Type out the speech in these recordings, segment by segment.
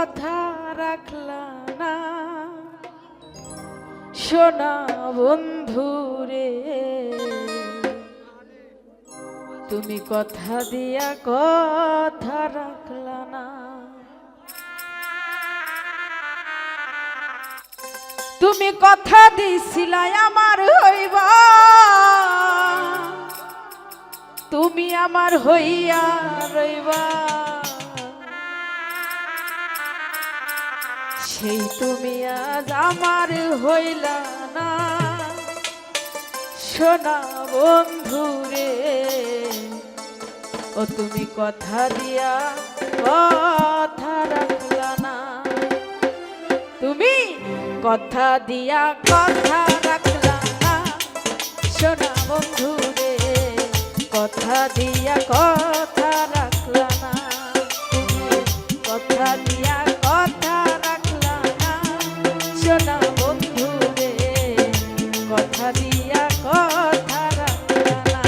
কথা রাখলা না সোনা বন্ধুরে, তুমি কথা দিয়া কথা রাখলা না। তুমি কথা দিছিলা আমার হইবা, তুমি আমার হইয়া রইবা, সেই তুমি আজ আমার হইলা না সোনা বন্ধুরে। ও তুমি কথা দিয়া কথা রাখলা না, তুমি কথা দিয়া কথা রাখলা না সোনা বন্ধুরে, কথা দিয়া কথা রাখলা না, তুমি কথা দিয়া কথা রাখলা না সোনা বন্ধুরে, কথা দিয়া কথা রাখলা না।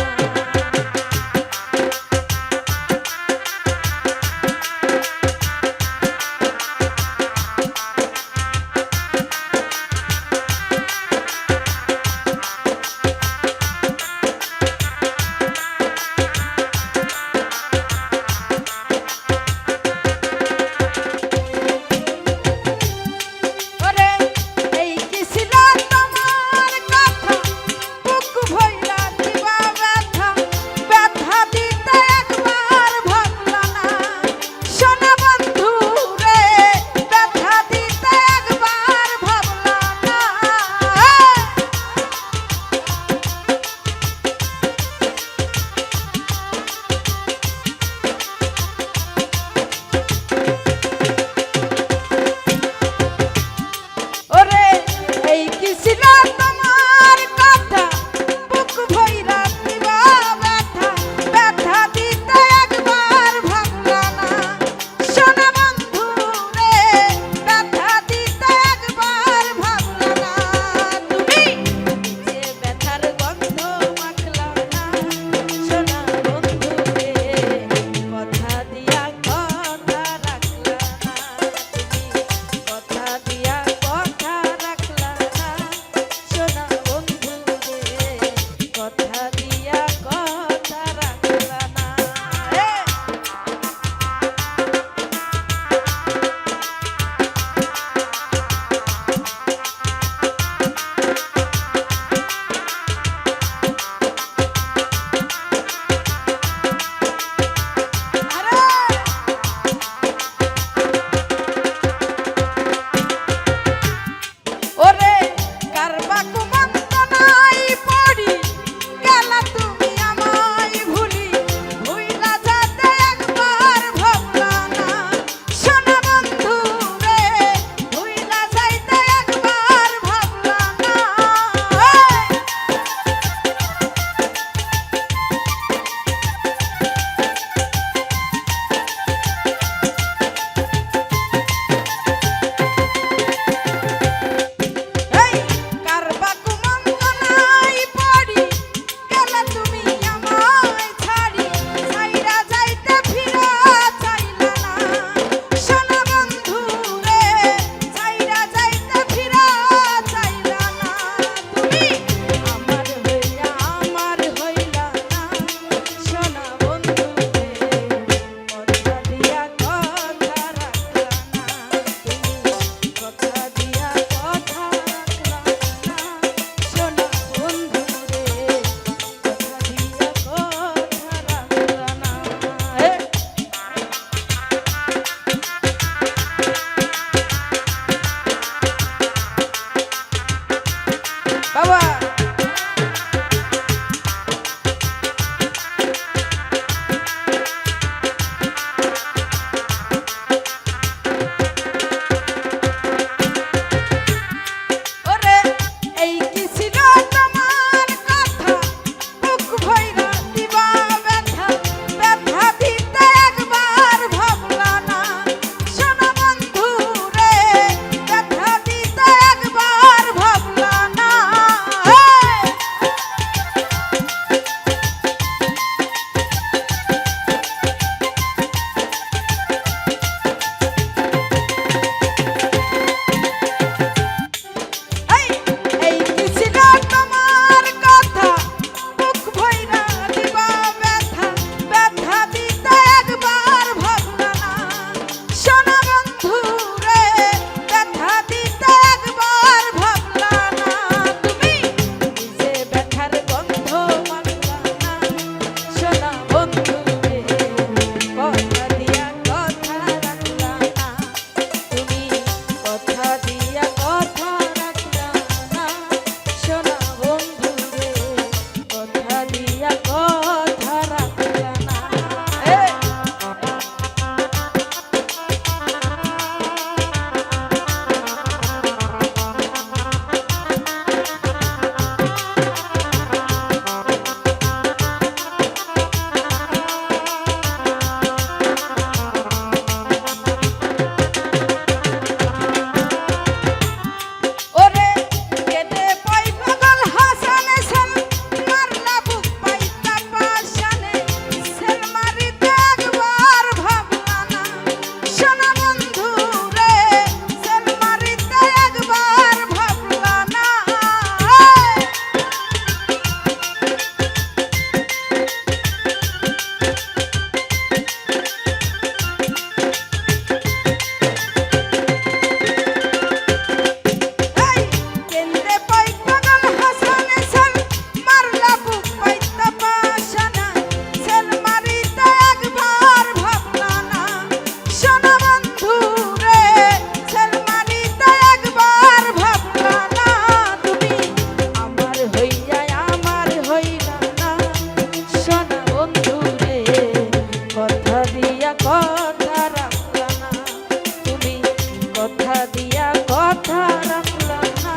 কথা দিয়া কথা রাখলা না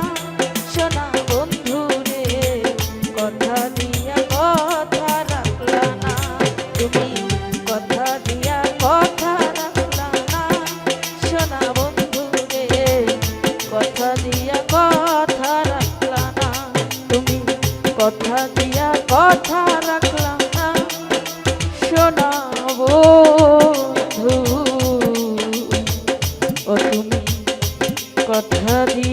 সোনা বন্ধু রে, কথা দিয়া কথা রাখলা না তুমি, কথা দিয়া কথা রাখলা না সোনা বন্ধু রে, কথা দিয়া কথা রাখলা না তুমি, কথা দিয়া কথা রাখলা না সোনা বন্ধু ও তুমি, কথা দিয়া